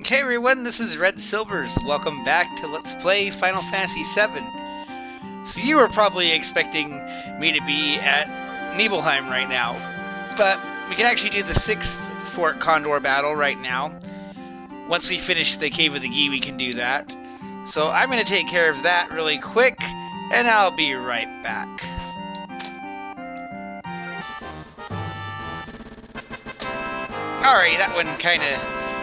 Hey everyone, this is Red Silvers. Welcome back to Let's Play Final Fantasy VII. So you were probably expecting me to be at Nibelheim right now, but we can actually do the 6th Fort Condor battle right now. Once we finish the Cave of the Gi, we can do that. So I'm going to take care of that really quick, and I'll be right back. Alright, that one kind of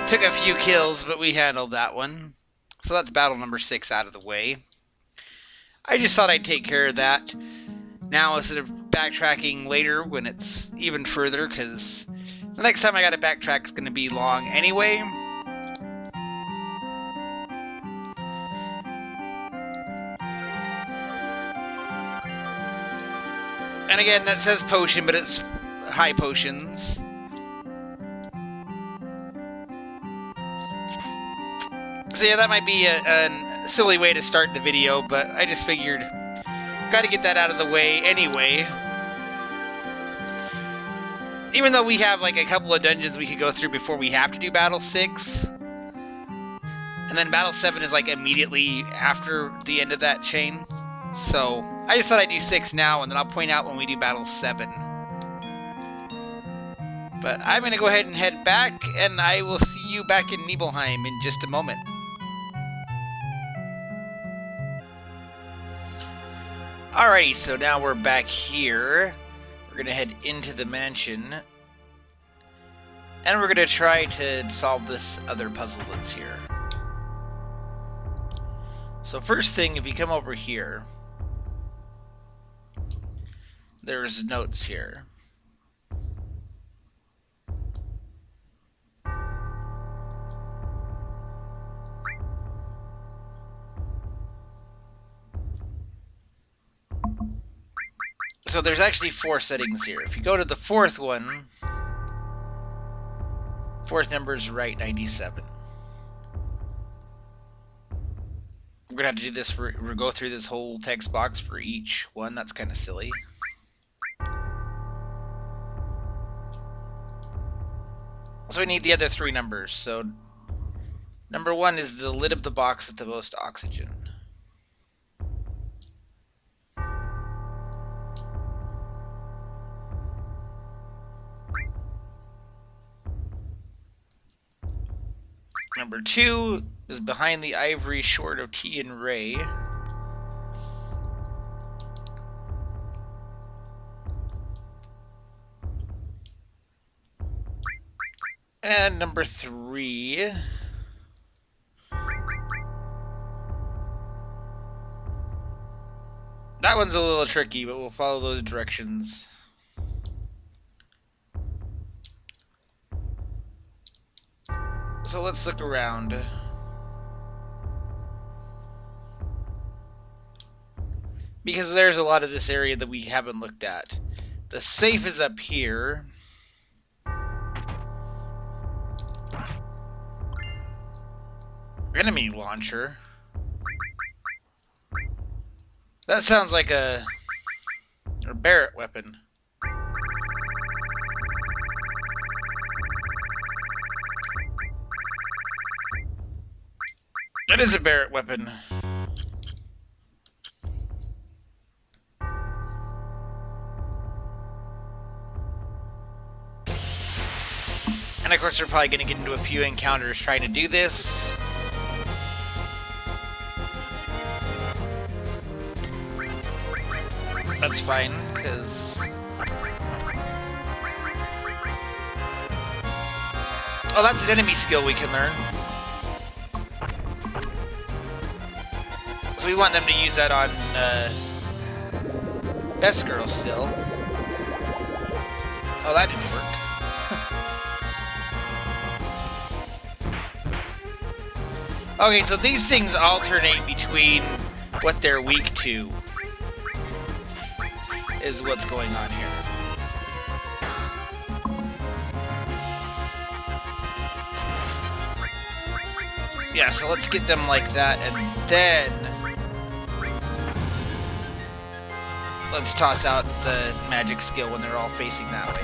took a few kills, but we handled that one. So that's battle number 6 out of the way. I just thought I'd take care of that now instead of backtracking later when it's even further, because the next time I gotta backtrack is going to be long anyway. And again, that says potion, but it's high potions. So yeah, that might be a silly way to start the video, but I just figured gotta get that out of the way anyway. Even though we have like a couple of dungeons we could go through before we have to do Battle 6. And then Battle 7 is like immediately after the end of that chain. So I just thought I'd do 6 now, and then I'll point out when we do Battle 7. But I'm gonna go ahead and head back, and I will see you back in Nibelheim in just a moment. Alrighty, so now we're back here. We're gonna head into the mansion. And we're gonna try to solve this other puzzle that's here. So first thing, if you come over here, there's notes here. So there's actually 4 settings here. If you go to the 4th one, 4th number is right 97. We're gonna have to do this for, we'll go through this whole text box for each one. That's kind of silly. So we need the other 3 numbers. So number 1 is the lid of the box with the most oxygen. Number 2 is behind the ivory short of T and Ray. And number 3 that one's a little tricky, but we'll follow those directions. So let's look around. Because there's a lot of this area that we haven't looked at. The safe is up here. Enemy launcher. That sounds like a Barrett weapon. That is a Barrett weapon. And of course, we're probably going to get into a few encounters trying to do this. That's fine, because... oh, that's an enemy skill we can learn. So we want them to use that on Best Girl still. Oh, that didn't work. Okay, so these things alternate between what they're weak to, is what's going on here. Yeah, so let's get them like that, and then let's toss out the magic skill when they're all facing that way.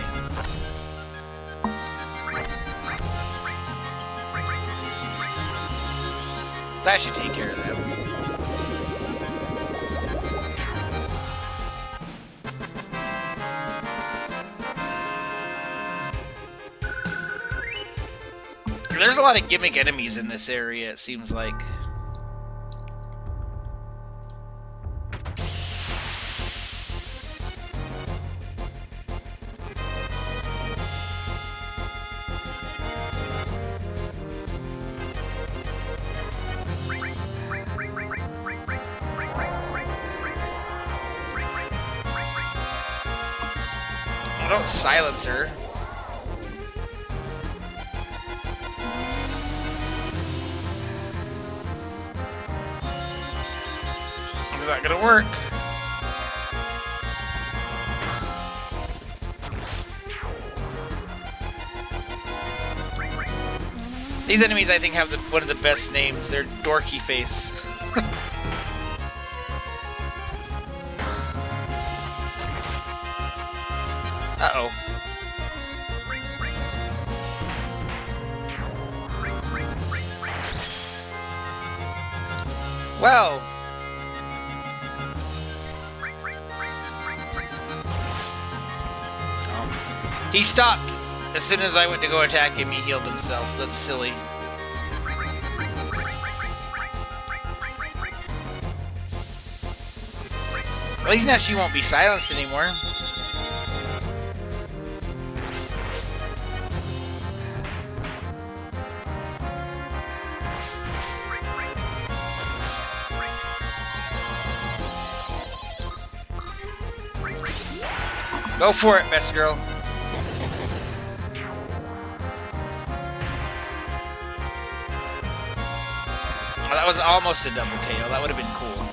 That should take care of them. There's a lot of gimmick enemies in this area, it seems like. Don't silence her. Is that gonna work? These enemies, I think, have one of the best names. They're Dorky Face. Uh-oh. Well. Oh. He stopped. As soon as I went to go attack him, he healed himself. That's silly. At least now she won't be silenced anymore. Go for it, best girl. Oh, that was almost a double KO. That would have been cool.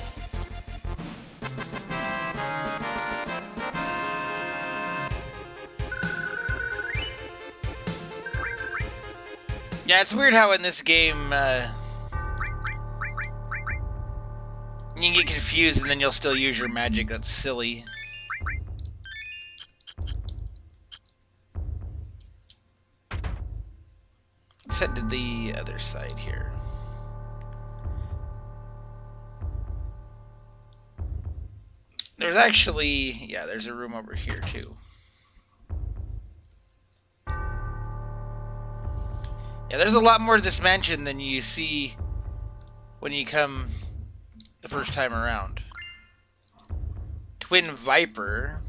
Yeah, it's weird how in this game you can get confused and then you'll still use your magic. That's silly. Let's head to the other side here. There's actually, yeah, there's a room over here too. Yeah, there's a lot more to this mansion than you see when you come the first time around. Twin Viper.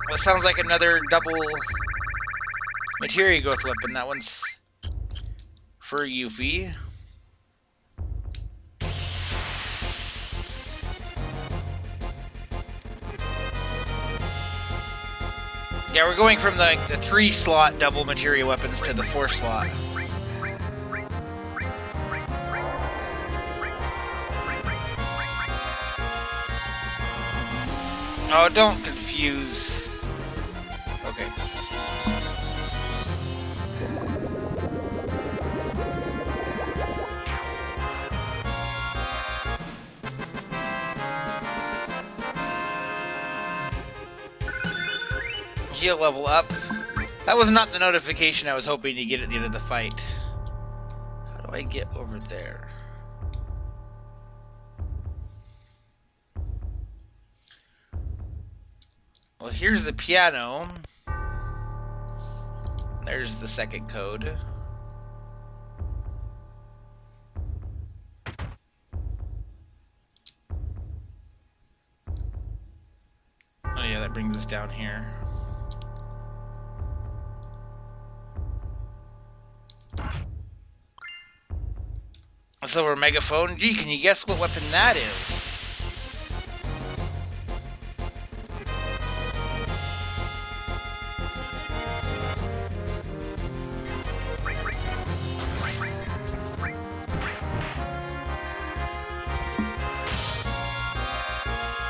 Well, sounds like another double materia growth weapon. That one's for Yuffie. Yeah, we're going from the 3-slot double materia weapons to the 4-slot. Oh, don't confuse. Okay. Heal level up. That was not the notification I was hoping to get at the end of the fight. How do I get over there? Well, here's the piano. There's the second code. Oh yeah, that brings us down here. A silver megaphone. Gee, can you guess what weapon that is?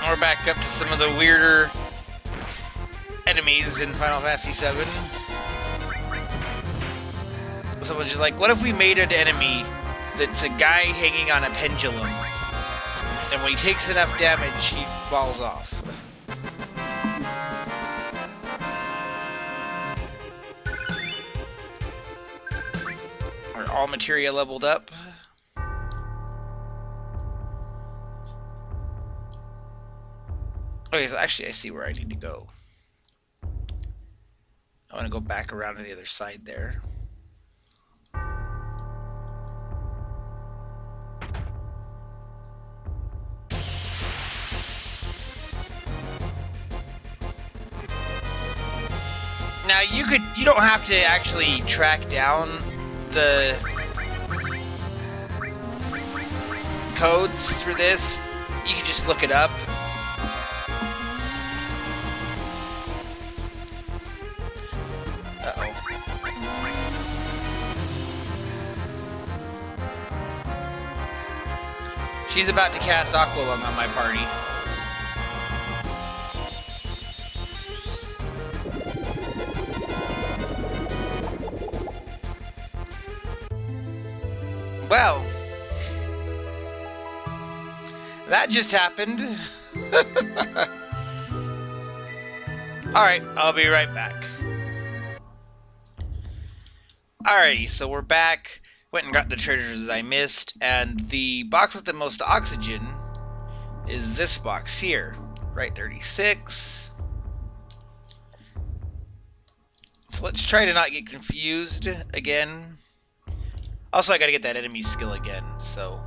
We're back up to some of the weirder enemies in Final Fantasy VII. Someone's just like, what if we made an enemy that's a guy hanging on a pendulum, and when he takes enough damage, he falls off? all materia leveled up. Okay, so actually I see where I need to go. I want to go back around to the other side there. Now you don't have to actually track down the codes for this. You can just look it up. Uh-oh. She's about to cast Aqualung on my party. Well, that just happened. Alright, I'll be right back. Alrighty, so we're back. Went and got the treasures I missed, and the box with the most oxygen is this box here. Right, 36. So let's try to not get confused again. Also, I gotta get that enemy skill again, so...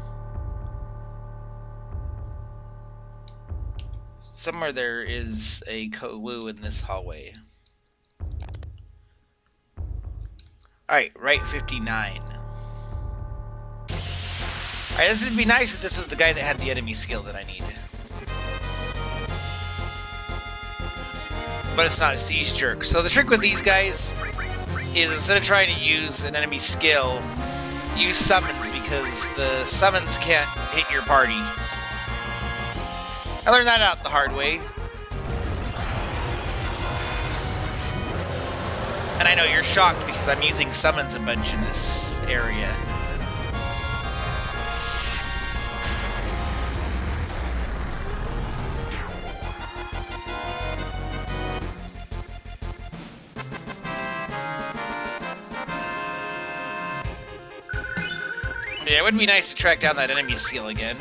Somewhere there is a clue in this hallway. Alright, right 59. Alright, this would be nice if this was the guy that had the enemy skill that I need. But it's not, it's these jerks. So the trick with these guys is instead of trying to use an enemy skill, use summons, because the summons can't hit your party. I learned that out the hard way. And I know you're shocked because I'm using summons a bunch in this area. Yeah, it would be nice to track down that enemy skill again.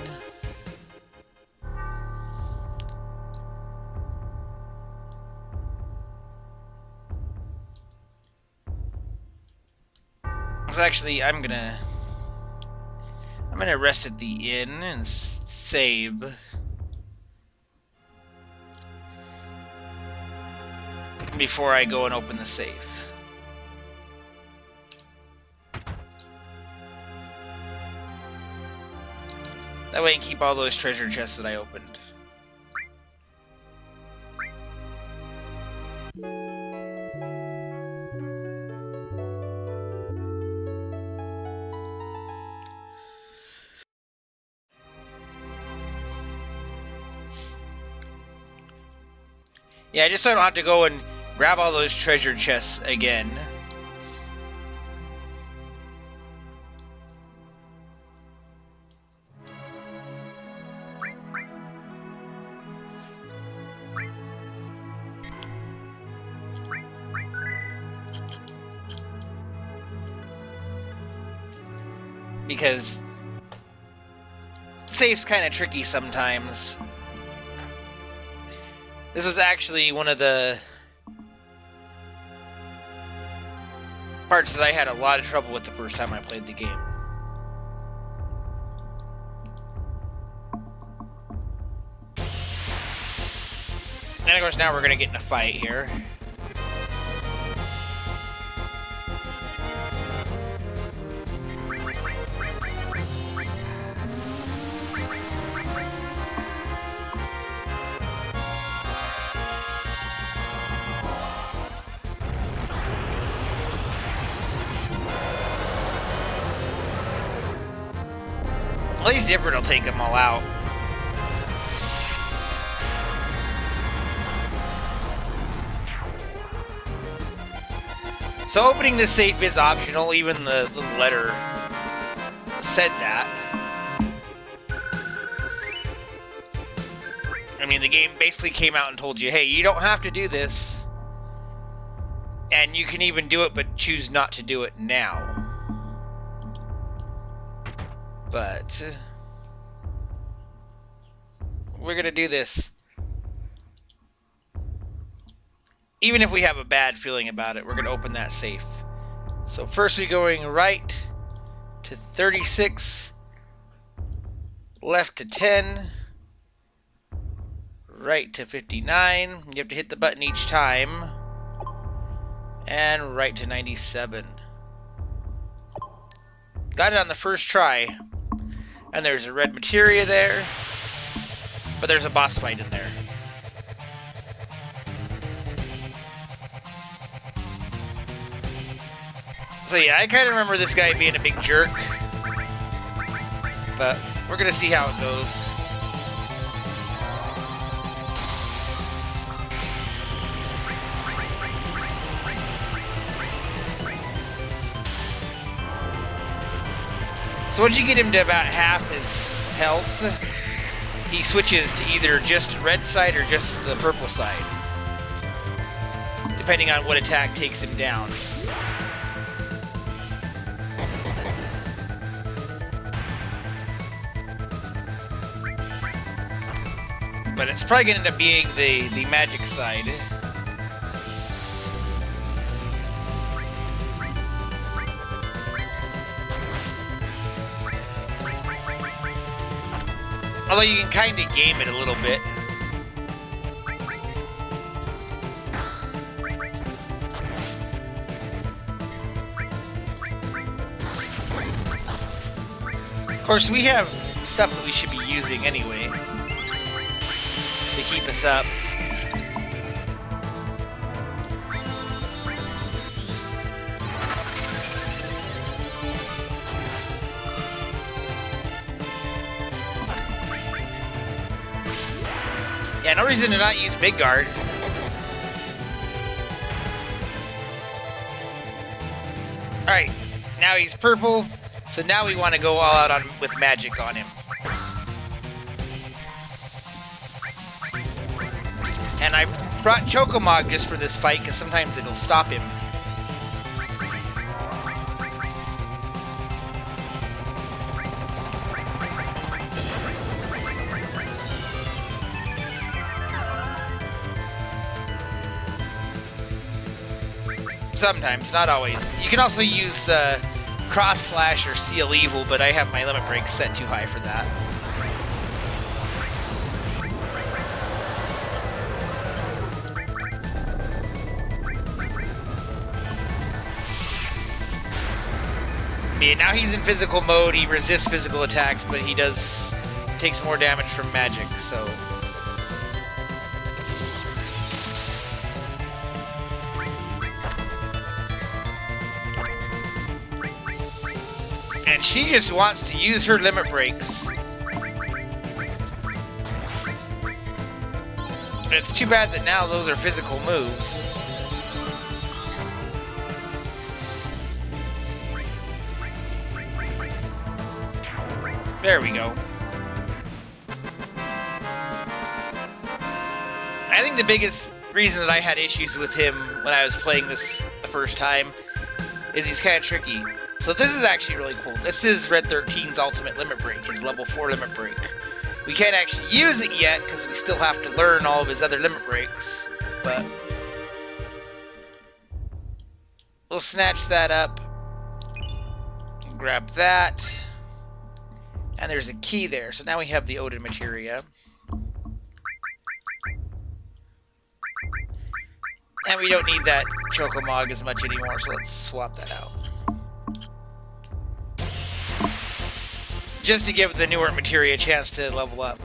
So actually, I'm gonna rest at the inn and save. Before I go and open the safe. That way I can keep all those treasure chests that I opened. Yeah, just so I don't have to go and grab all those treasure chests again. Because safe's kind of tricky sometimes. This was actually one of the parts that I had a lot of trouble with the first time I played the game. And of course now we're gonna get in a fight here. At least Ifrit will take them all out. So opening this safe is optional, even the little letter said that. I mean, the game basically came out and told you, hey, you don't have to do this. And you can even do it, but choose not to do it now. But we're gonna do this. Even if we have a bad feeling about it, we're gonna open that safe. So first we're going right to 36, left to 10, right to 59. You have to hit the button each time. And right to 97. Got it on the first try. And there's a red materia there. But there's a boss fight in there. So yeah, I kind of remember this guy being a big jerk. But we're going to see how it goes. So once you get him to about half his health, he switches to either just red side or just the purple side, depending on what attack takes him down. But it's probably going to end up being the magic side. Although you can kind of game it a little bit. Of course, we have stuff that we should be using anyway to keep us up. Yeah, no reason to not use Big Guard. Alright, now he's purple, so now we want to go all out with magic on him. And I brought Chocomog just for this fight, because sometimes it'll stop him. Sometimes, not always. You can also use Cross Slash or Seal Evil, but I have my limit break set too high for that. Yeah, now he's in physical mode. He resists physical attacks, but he takes more damage from magic, so... And she just wants to use her limit breaks. It's too bad that now those are physical moves. There we go. I think the biggest reason that I had issues with him when I was playing this the first time is he's kind of tricky. So this is actually really cool. This is Red 13's ultimate limit break, his level 4 limit break. We can't actually use it yet because we still have to learn all of his other limit breaks, but we'll snatch that up, grab that, and there's a key there. So now we have the Odin materia. And we don't need that Chocomog as much anymore, so let's swap that out. Just to give the newer materia a chance to level up.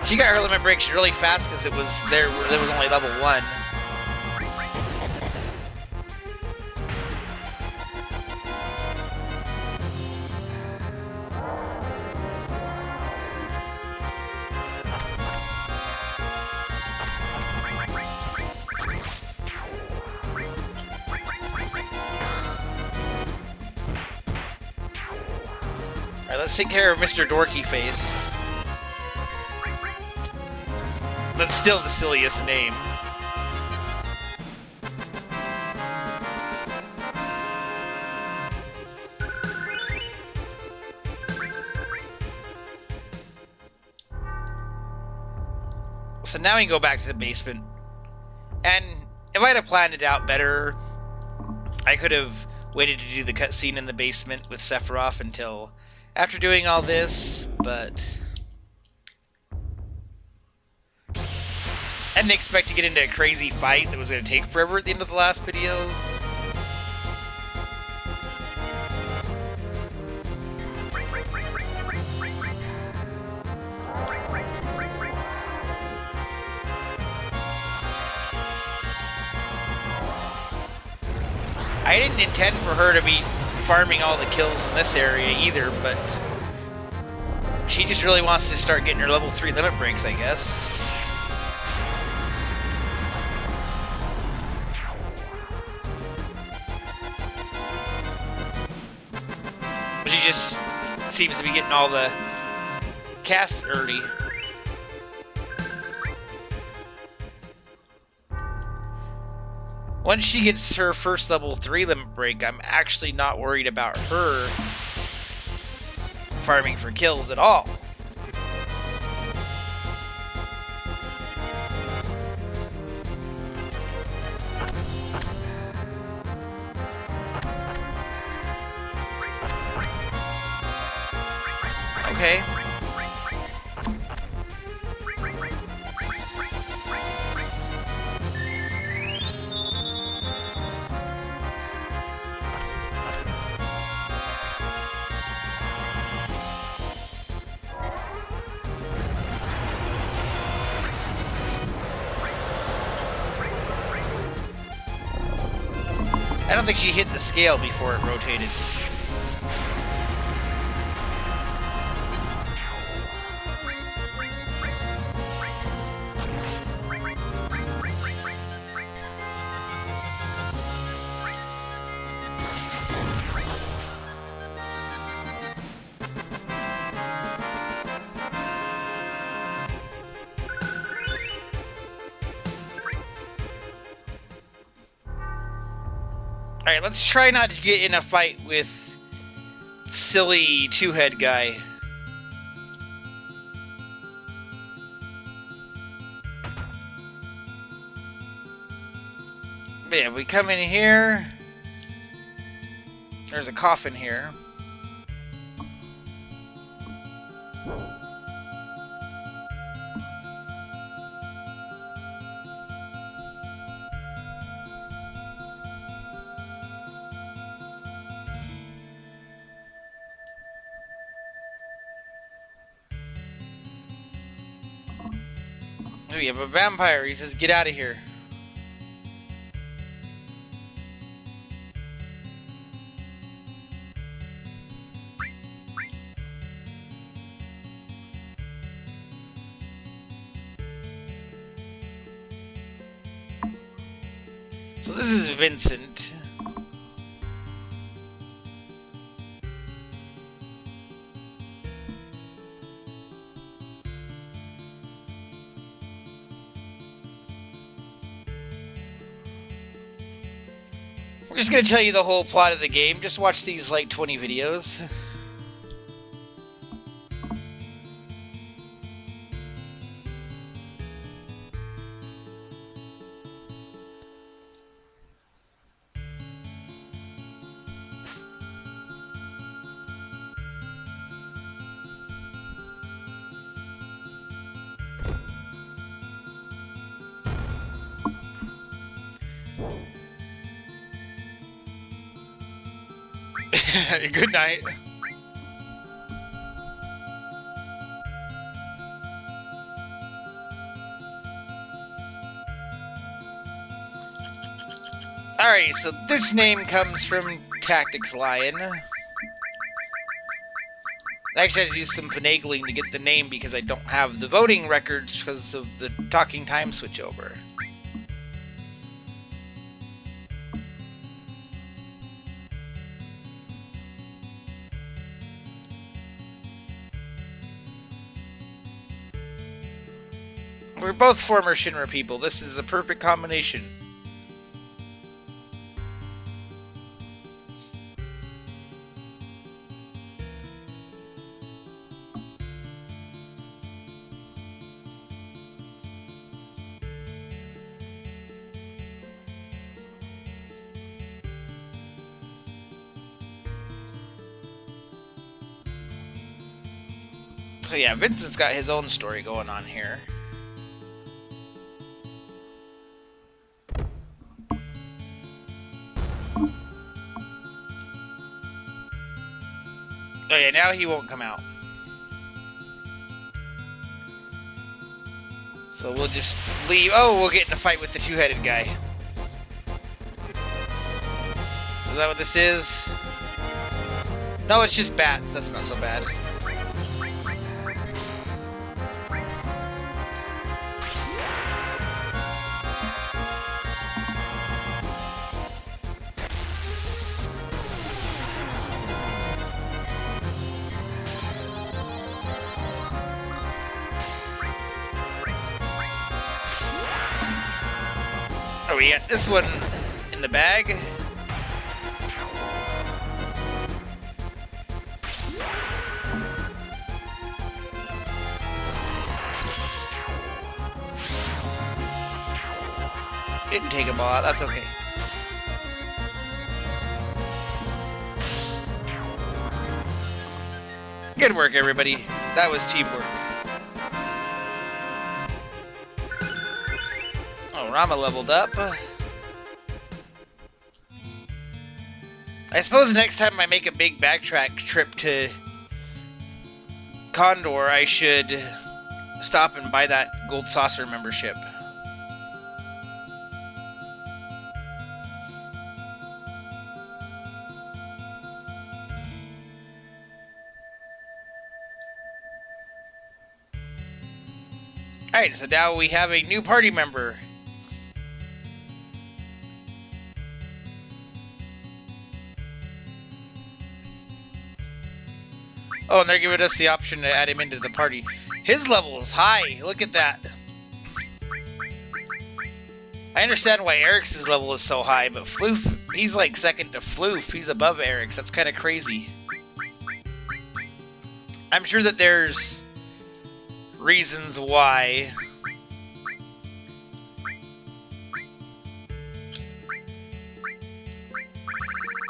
She got her limit breaks really fast because it was there was only level 1. Alright, let's take care of Mr. Dorky Face. That's still the silliest name. So now we can go back to the basement. And if I'd have planned it out better, I could have waited to do the cutscene in the basement with Sephiroth until after doing all this, but I didn't expect to get into a crazy fight that was going to take forever at the end of the last video. I didn't intend for her to be farming all the kills in this area either, but she just really wants to start getting her level 3 limit breaks, I guess. She just seems to be getting all the casts early. Once she gets her first level 3 limit break, I'm actually not worried about her farming for kills at all. Okay. I don't think she hit the scale before it rotated. Alright, let's try not to get in a fight with silly two-head guy. But yeah, we come in here. There's a coffin here. We have a vampire. He says, "Get out of here." So this is Vincent. We're just going to tell you the whole plot of the game. Just watch these like 20 videos. Good night. Alright, so this name comes from Tactics Lion. I actually had to do some finagling to get the name because I don't have the voting records because of the Talking Time switchover. We're both former Shinra people. This is the perfect combination. So yeah, Vincent's got his own story going on here. Oh yeah, now he won't come out. So we'll just leave. Oh, we'll get in a fight with the two-headed guy. Is that what this is? No, it's just bats. That's not so bad. Oh, we got this one in the bag. Didn't take a ball out, that's okay. Good work, everybody. That was teamwork. Oh, Rama leveled up. I suppose next time I make a big backtrack trip to Condor, I should stop and buy that Gold Saucer membership. Alright, so now we have a new party member. Oh, and they're giving us the option to add him into the party. His level is high. Look at that. I understand why Eric's level is so high, but Floof, he's like second to Floof. He's above Eric's. That's kind of crazy. I'm sure that there's reasons why.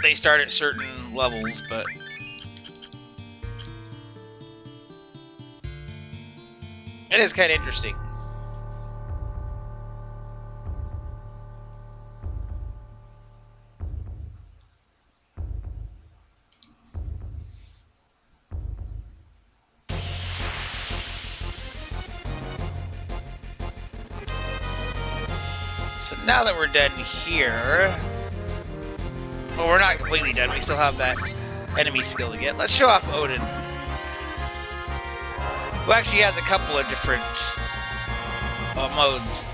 They start at certain levels, but it is kind of interesting. So now that we're done here, well, we're not completely done. We still have that enemy skill to get. Let's show off Odin, who actually has a couple of different modes.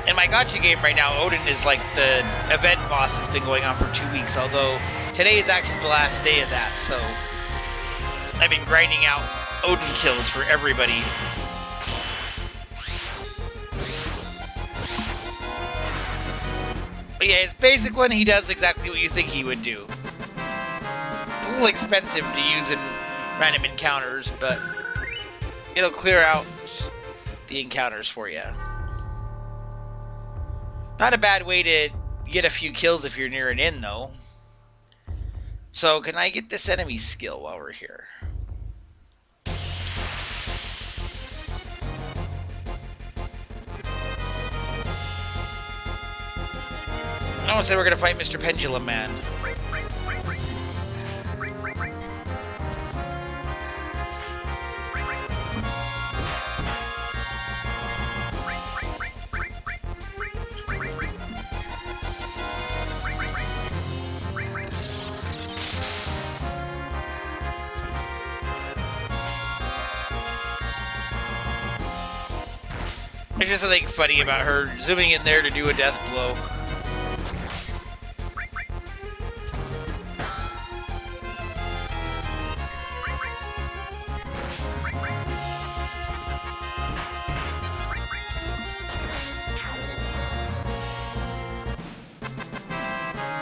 In my gacha game right now, Odin is like the event boss that's been going on for 2 weeks, although today is actually the last day of that, so I've been grinding out Odin kills for everybody. But yeah, his basic one, he does exactly what you think he would do. It's a little expensive to use in random encounters, but it'll clear out the encounters for you. Not a bad way to get a few kills if you're near an inn, though. So, can I get this enemy skill while we're here? I want to say we're going to fight Mr. Pendulum Man. There's just something funny about her zooming in there to do a death blow.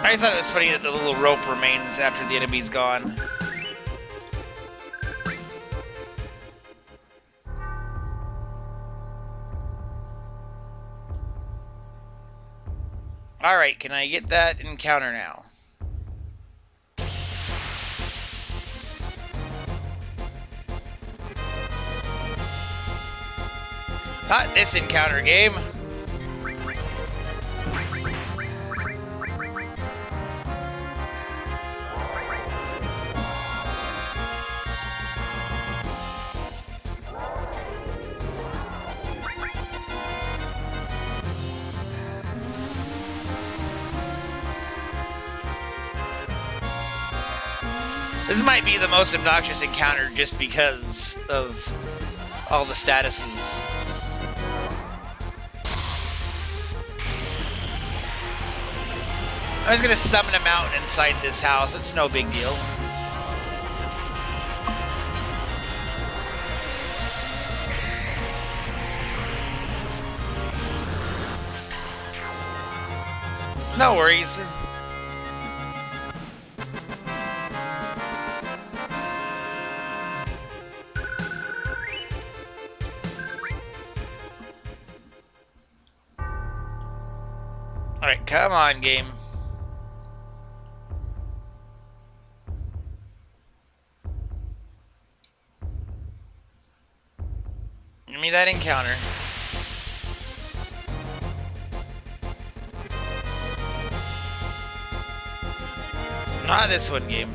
I just thought it was funny that the little rope remains after the enemy's gone. Alright, can I get that encounter now? Not this encounter, game! This might be the most obnoxious encounter just because of all the statuses. I was gonna summon a mountain inside this house. It's no big deal. No worries. Alright, come on, game. Give me that encounter. Not this one, game.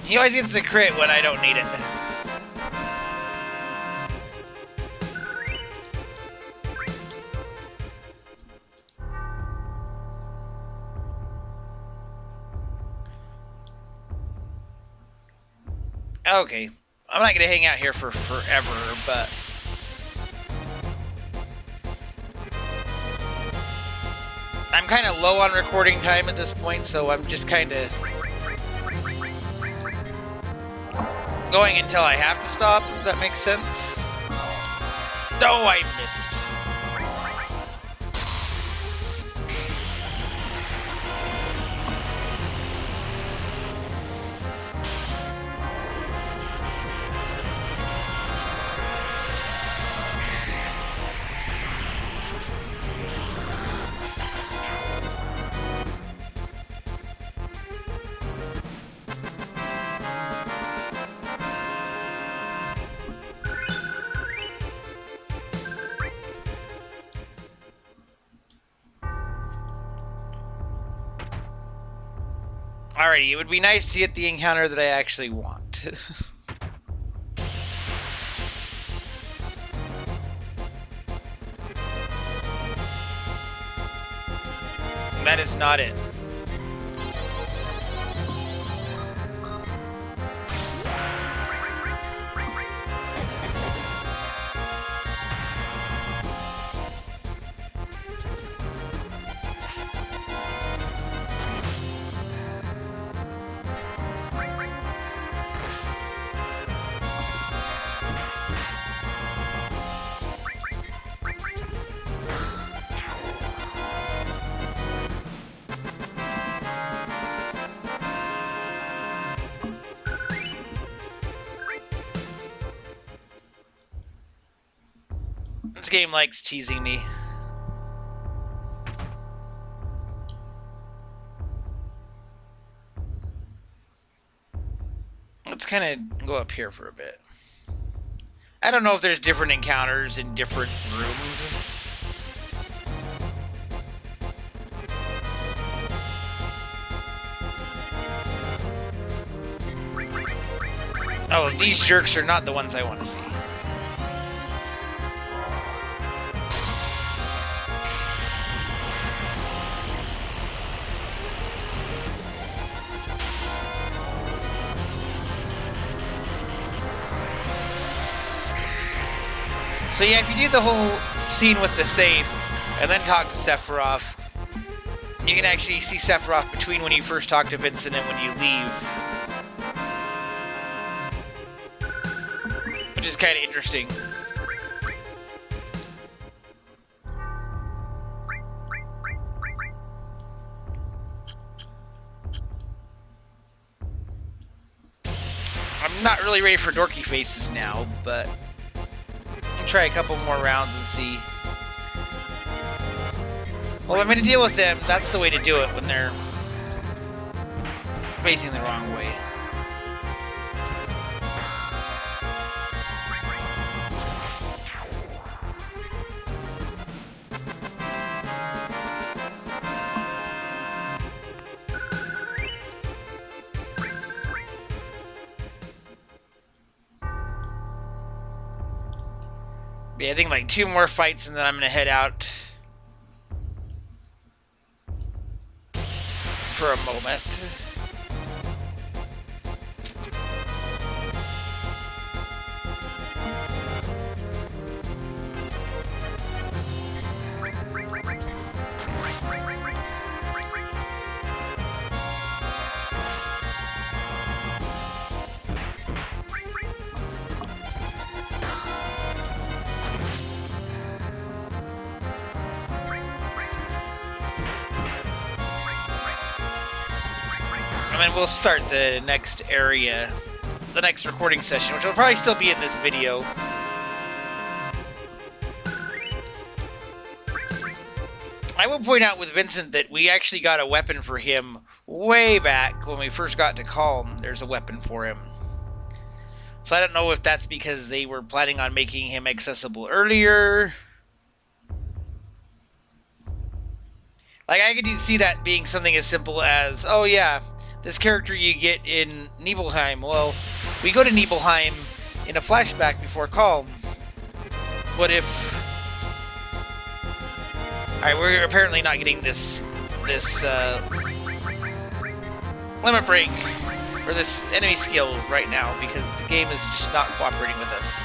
He always gets the crit when I don't need it. Okay, I'm not gonna hang out here for forever, but I'm kind of low on recording time at this point, so I'm just kind of going until I have to stop, if that makes sense. Oh, I missed. Alrighty, it would be nice to get the encounter that I actually want. That is not it. This game likes teasing me. Let's kind of go up here for a bit. I don't know if there's different encounters in different rooms. Oh, these jerks are not the ones I want to see. So yeah, if you do the whole scene with the safe, and then talk to Sephiroth, you can actually see Sephiroth between when you first talk to Vincent and when you leave. Which is kind of interesting. I'm not really ready for dorky faces now, but I'll try a couple more rounds and see. Well, I'm going to deal with them. That's the way to do it when they're facing the wrong way. Yeah, I think like 2 more fights and then I'm going to head out for a moment. And then we'll start the next area, the next recording session, which will probably still be in this video. I will point out with Vincent that we actually got a weapon for him way back when we first got to Calm. There's a weapon for him. So I don't know if that's because they were planning on making him accessible earlier. Like, I could see that being something as simple as, oh yeah, this character you get in Nibelheim. Well, we go to Nibelheim in a flashback before Calm. What if... Alright, we're apparently not getting this limit break, or this enemy skill right now, because the game is just not cooperating with us.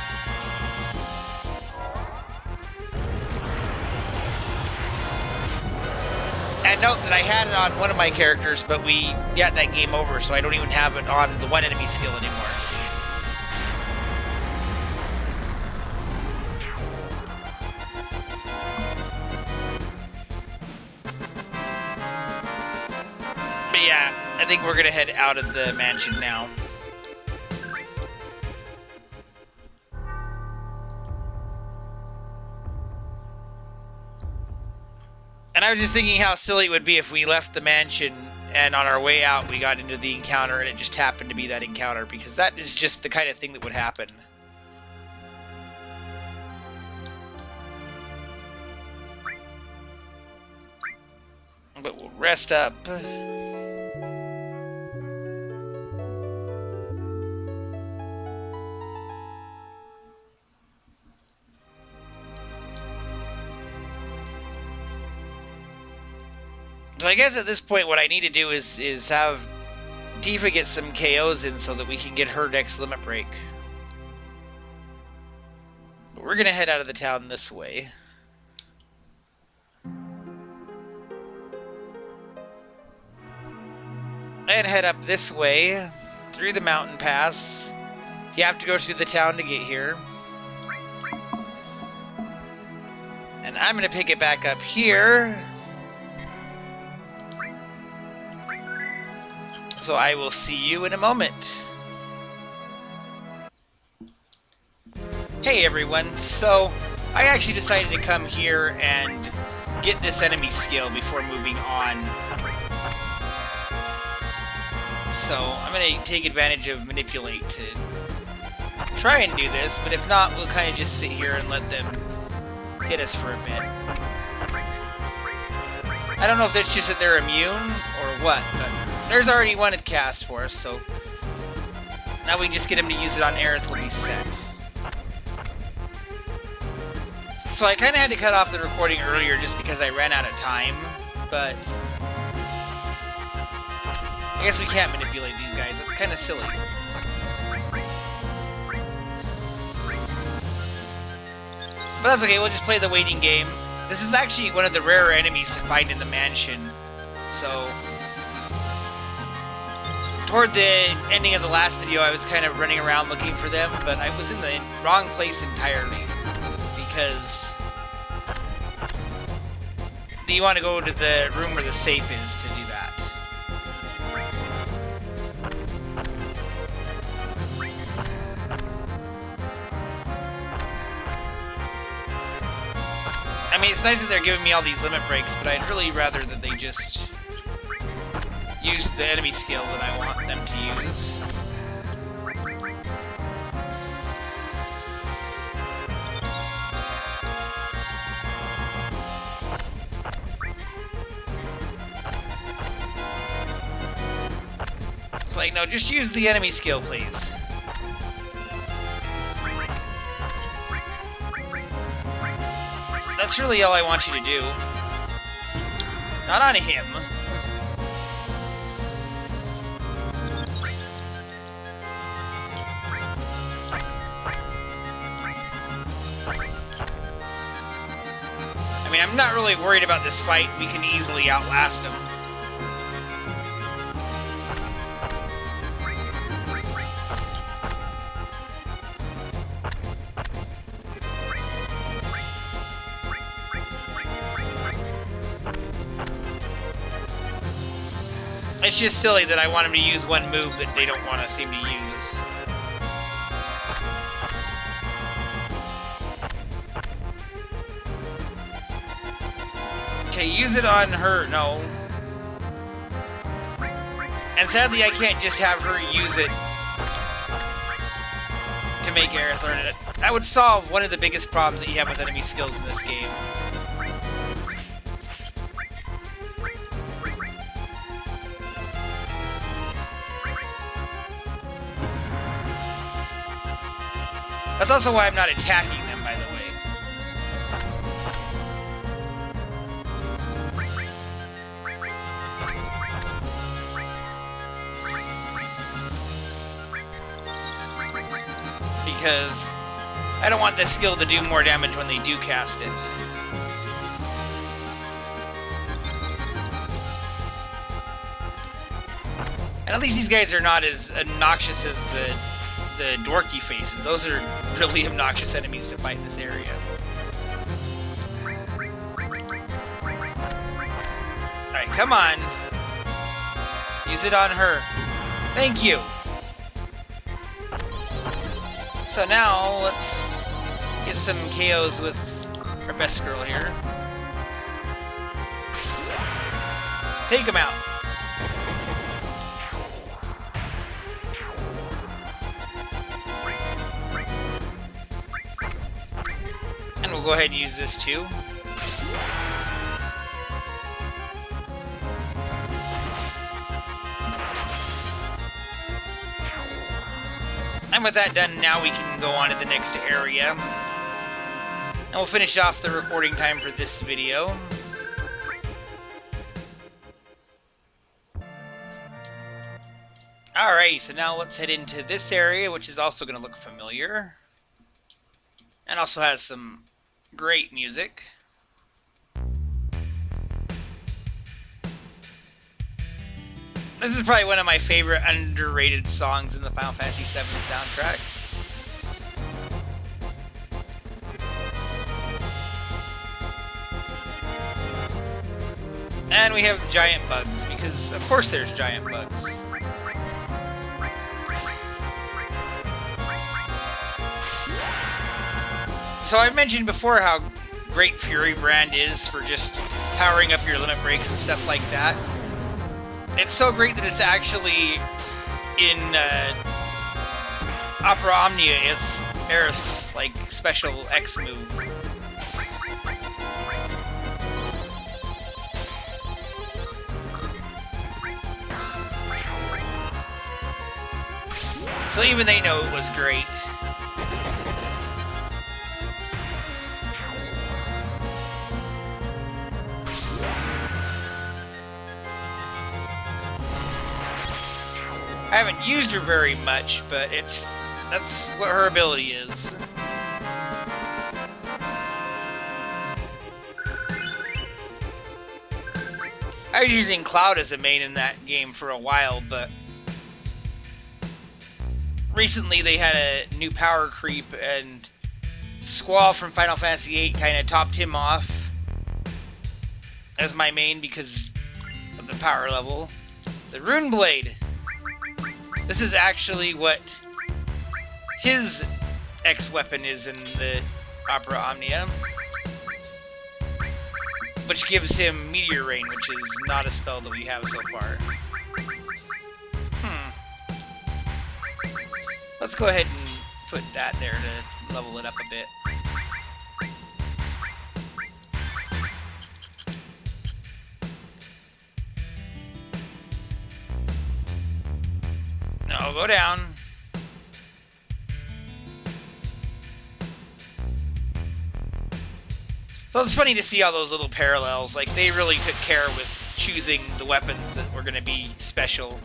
And note that I had it on one of my characters, but we got that game over, so I don't even have it on the one enemy skill anymore. But yeah, I think we're gonna head out of the mansion now. And I was just thinking how silly it would be if we left the mansion and on our way out we got into the encounter and it just happened to be that encounter, because that is just the kind of thing that would happen. But we'll rest up. So I guess at this point what I need to do is have Tifa get some KOs in so that we can get her next limit break. But we're going to head out of the town this way. And head up this way, through the mountain pass. You have to go through the town to get here. And I'm going to pick it back up here. So I will see you in a moment. Hey everyone, so I actually decided to come here and get this enemy skill before moving on. So I'm going to take advantage of Manipulate to try and do this, but if not, we'll kind of just sit here and let them hit us for a bit. I don't know if it's just that they're immune or what, but there's already one at cast for us, so now we can just get him to use it on Aerith when he's set. So I kind of had to cut off the recording earlier just because I ran out of time, but I guess we can't manipulate these guys. That's kind of silly. But that's okay, we'll just play the waiting game. This is actually one of the rarer enemies to find in the mansion. So, toward the ending of the last video, I was kind of running around looking for them, but I was in the wrong place entirely. Because you want to go to the room where the safe is to do that. I mean, it's nice that they're giving me all these limit breaks, but I'd really rather that they just use the enemy skill that I want them to use. It's like, no, just use the enemy skill, please. That's really all I want you to do. Not on him. I mean, I'm not really worried about this fight. We can easily outlast him. It's just silly that I want him to use one move that they don't want to seem to use. Okay, use it on her. No. And sadly, I can't just have her use it to make Aerith learn it. That would solve one of the biggest problems that you have with enemy skills in this game. That's also why I'm not attacking them, by the way. Because I don't want this skill to do more damage when they do cast it. And at least these guys are not as obnoxious as the dorky faces. Those are really obnoxious enemies to fight in this area. Alright, come on. Use it on her. Thank you. So now, let's get some KOs with our best girl here. Take him out. And we'll go ahead and use this too. And with that done, now we can go on to the next area. And we'll finish off the recording time for this video. Alright, so now let's head into this area, which is also going to look familiar. And also has some great music. This is probably one of my favorite underrated songs in the Final Fantasy VII soundtrack. And we have giant bugs, because of course there's giant bugs. So I mentioned before how great Fury Brand is for just powering up your limit breaks and stuff like that. It's so great that it's actually in Opera Omnia. It's Aerith's like special X move. So even they know it was great. I haven't used her very much, but that's what her ability is. I was using Cloud as a main in that game for a while, but recently they had a new power creep, and Squall from Final Fantasy VIII kind of topped him off as my main because of the power level. The Rune Blade. This is actually what his X-weapon is in the Opera Omnia, which gives him Meteor Rain, which is not a spell that we have so far. Let's go ahead and put that there to level it up a bit. No, go down. So it's funny to see all those little parallels. Like, they really took care with choosing the weapons that were going to be special.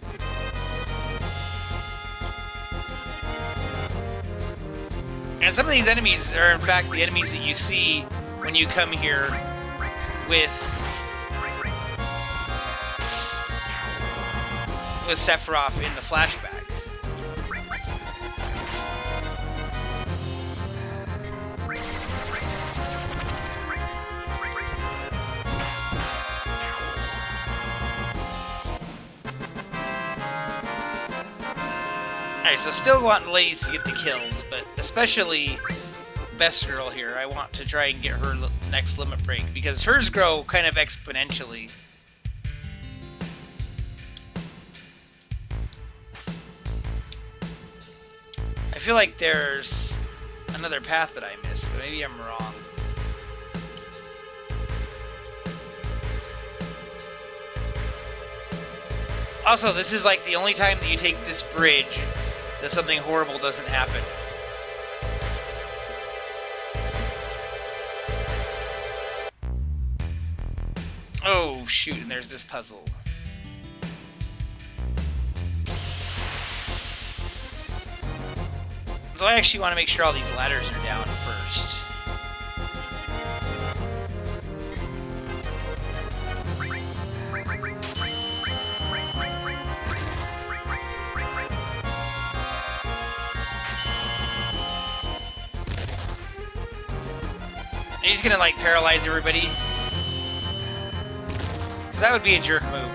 And some of these enemies are, in fact, the enemies that you see when you come here with Sephiroth in the flashback. Alright, so still want the ladies to get the kills, but especially Best Girl here. I want to try and get her next limit break, because hers grow kind of exponentially. I feel like there's another path that I missed, but maybe I'm wrong. Also, this is like the only time that you take this bridge that something horrible doesn't happen. Oh, shoot, and there's this puzzle. So I actually want to make sure all these ladders are down first. Are you just gonna, like, paralyze everybody? Because that would be a jerk move.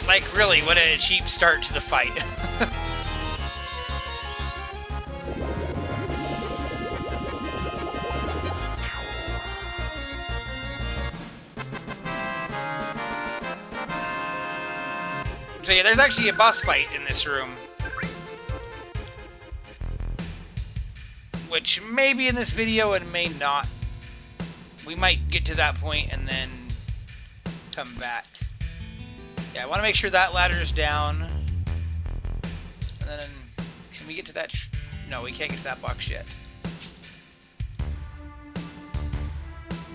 Like, really, what a cheap start to the fight. So yeah, there's actually a boss fight in this room, which may be in this video and may not. We might get to that point and then come back. Yeah, I want to make sure that ladder's down. And then, can we get to that? No, we can't get to that box yet.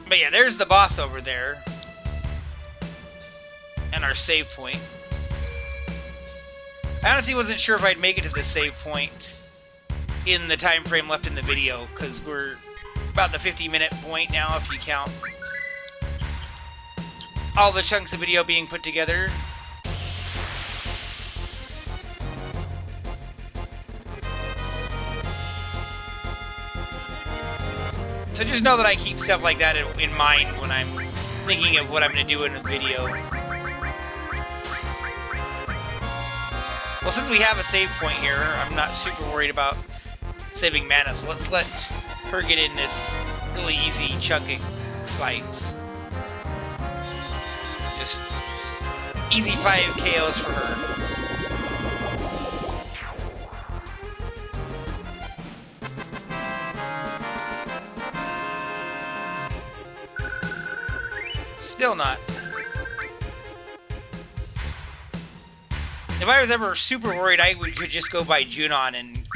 But yeah, there's the boss over there. And our save point. I honestly wasn't sure if I'd make it to the save point in the time frame left in the video, because we're about the 50-minute point now, if you count all the chunks of video being put together. So just know that I keep stuff like that in mind when I'm thinking of what I'm going to do in a video. Well, since we have a save point here, I'm not super worried about saving mana, so let's let her get in this really easy chunking fights. Just easy 5 KOs for her. Still not. If I was ever super worried, I could just go by Junon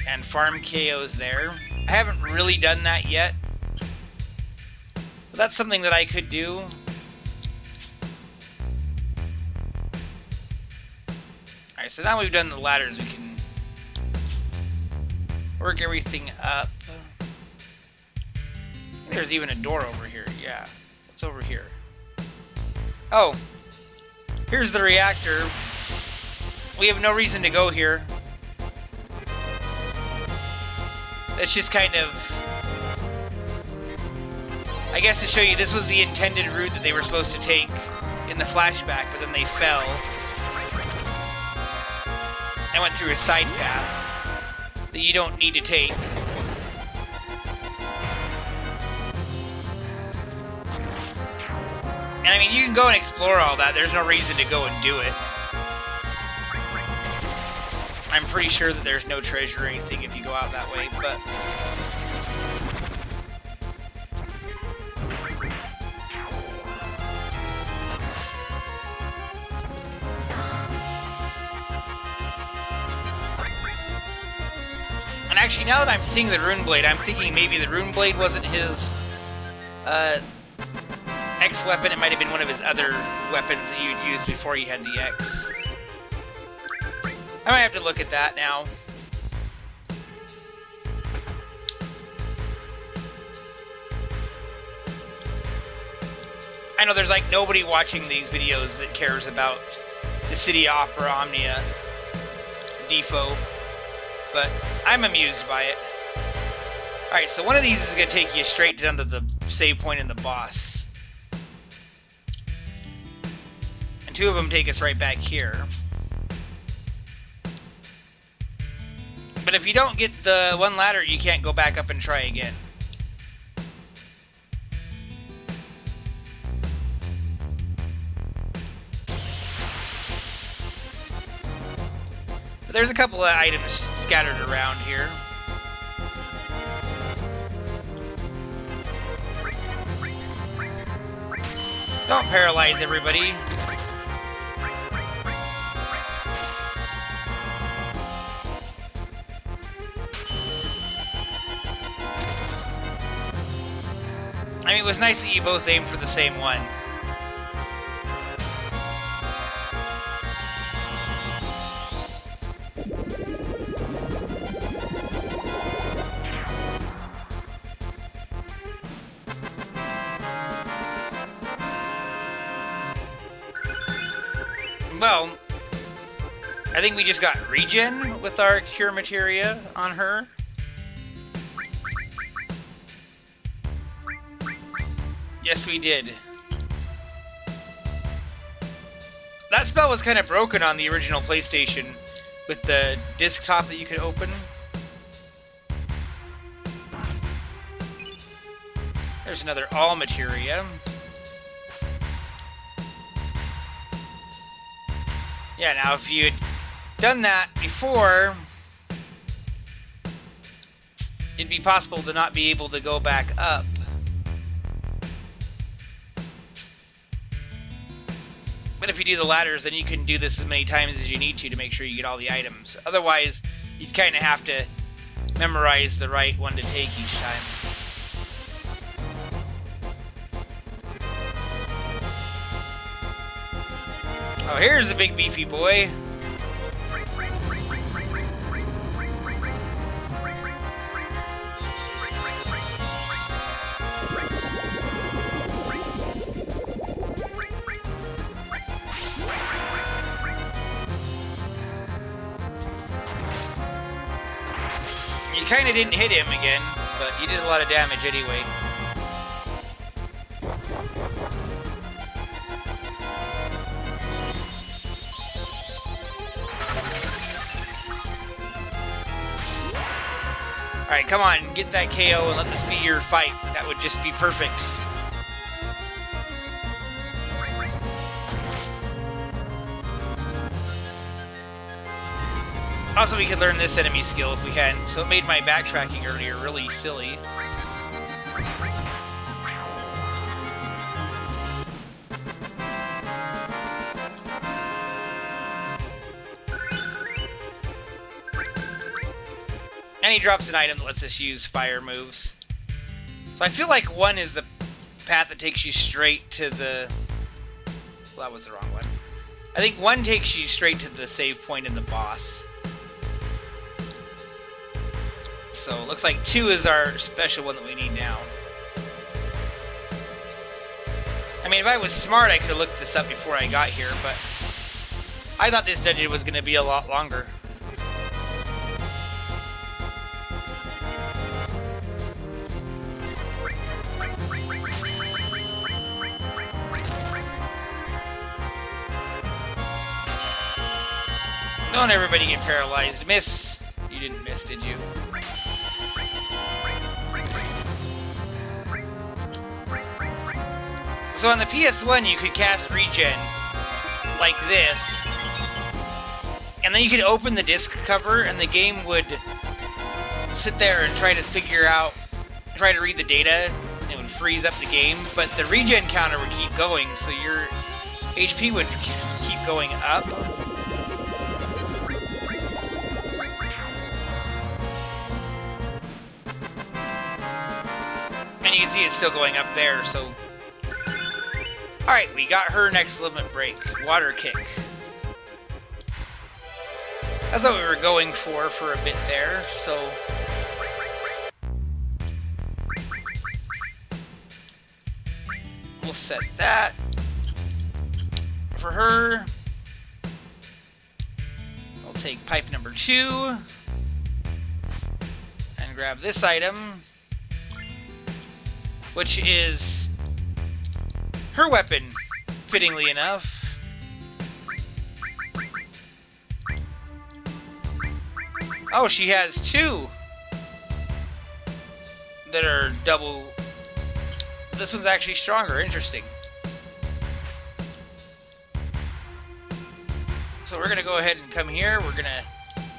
and farm KOs there. I haven't really done that yet, but that's something that I could do. Alright, so now we've done the ladders, we can work everything up. There's even a door over here, yeah. What's over here? Oh, here's the reactor. We have no reason to go here. That's just kind of, I guess, to show you this was the intended route that they were supposed to take in the flashback, but then they fell and went through a side path that you don't need to take. And I mean, you can go and explore all that. There's no reason to go and do it. I'm pretty sure that there's no treasure or anything if you go out that way, but... And actually, now that I'm seeing the Rune Blade, I'm thinking maybe the Rune Blade wasn't his X weapon. It might have been one of his other weapons that you'd used before he had the X. I might have to look at that now. I know there's like nobody watching these videos that cares about the City Opera Omnia Defo, but I'm amused by it. Alright, so one of these is going to take you straight down to the save point in the boss. And two of them take us right back here. But if you don't get the one ladder, you can't go back up and try again. But there's a couple of items scattered around here. Don't paralyze everybody. I mean, it was nice that you both aimed for the same one. Well, I think we just got regen with our cure materia on her. Yes, we did. That spell was kind of broken on the original PlayStation with the disc top that you could open. There's another all materia. Yeah, now if you had done that before, it'd be possible to not be able to go back up. But if you do the ladders, then you can do this as many times as you need to make sure you get all the items. Otherwise, you'd kind of have to memorize the right one to take each time. Oh, here's a big beefy boy. You kind of didn't hit him again, but you did a lot of damage anyway. Alright, come on, get that KO and let this be your fight. That would just be perfect. Also, we could learn this enemy skill if we can, so it made my backtracking earlier really silly. And he drops an item that lets us use fire moves. So I feel like 1 is the path that takes you straight to the... Well, that was the wrong one. I think 1 takes you straight to the save point in the boss. So it looks like 2 is our special one that we need now. I mean, if I was smart, I could have looked this up before I got here, but I thought this dungeon was going to be a lot longer. Don't everybody get paralyzed. Miss. You didn't miss, did you? So on the PS1, you could cast regen like this, and then you could open the disc cover, and the game would sit there and try to figure out, try to read the data. It would freeze up the game, but the regen counter would keep going, so your HP would keep going up. And you can see it's still going up there, so... Alright, we got her next limit break. Water kick. That's what we were going for a bit there, so... We'll set that. For her... I'll take pipe number 2. And grab this item. Which is her weapon, fittingly enough. Oh, she has 2 that are double. This one's actually stronger. Interesting. So we're gonna go ahead and come here. We're gonna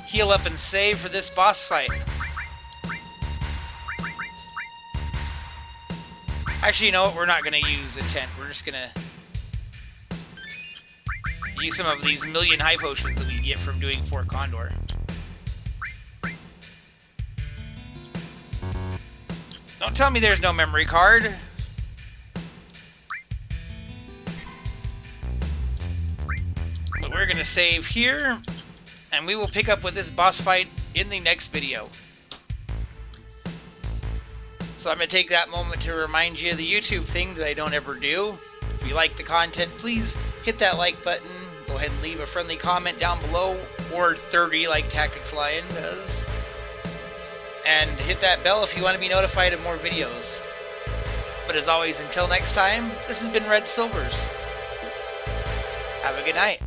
heal up and save for this boss fight. Actually, you know what? We're not going to use a tent. We're just going to use some of these million high potions that we get from doing Fort Condor. Don't tell me there's no memory card. But we're going to save here, and we will pick up with this boss fight in the next video. So I'm going to take that moment to remind you of the YouTube thing that I don't ever do. If you like the content, please hit that like button. Go ahead and leave a friendly comment down below, or 30 like Tactics Lion does. And hit that bell if you want to be notified of more videos. But as always, until next time, this has been Red Silvers. Have a good night.